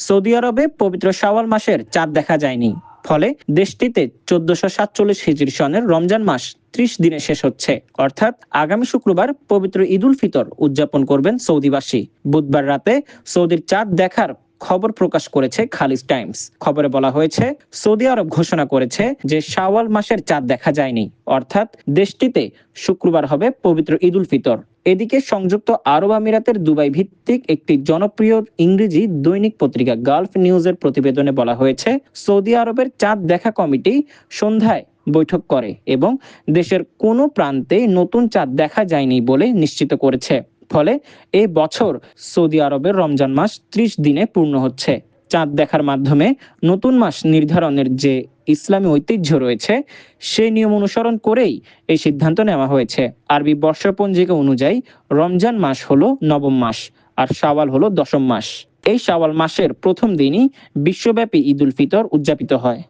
Saudi আরবে পবিত্র শাওয়াল মাসের চাঁদ দেখা যায়নি, ফলে দেশটিতে 1447 হিজরি সনের রমজান মাস 30 দিনে শেষ হচ্ছে। অর্থাৎ আগামী শুক্রবার পবিত্র ঈদ উল ফিতর উদযাপন করবেন সৌদিবাসী। বুধবার রাতে সৌদির চাঁদ দেখার খবর প্রকাশ করেছে খালিজ টাইমস। খবরে বলা হয়েছে, সৌদি আরব ঘোষণা করেছে যে শাওয়াল মাসের চাঁদ দেখা যায়নি, অর্থাৎ দেশটিতে শুক্রবার হবে পবিত্র ঈদ উল ফিতর। এদিকে সংযুক্ত আরব আমিরাতের দুবাই ভিত্তিক একটি জনপ্রিয় ইংরেজি দৈনিক পত্রিকা গালফ নিউজের প্রতিবেদনে বলা হয়েছে, সৌদি আরবের চাঁদ দেখা কমিটি সন্ধ্যায় বৈঠক করে এবং দেশের কোনো প্রান্তে নতুন চাঁদ দেখা যায়নি বলে নিশ্চিত করেছে। ফলে এই বছর সৌদি আরবের রমজান মাস 30 দিনে পূর্ণ হচ্ছে। চাঁদ দেখার মাধ্যমে নতুন মাস নির্ধারণের যে ইসলামী ঐতিহ্য রয়েছে, সেই নিয়ম অনুসরণ করেই এই সিদ্ধান্ত নেওয়া হয়েছে। আরবি বর্ষপঞ্জিকা অনুযায়ী রমজান মাস হলো নবম মাস, আর শাওয়াল হলো দশম মাস। এই শাওয়াল মাসের প্রথম দিনই বিশ্বব্যাপী ঈদ উল ফিতর উদযাপিত হয়।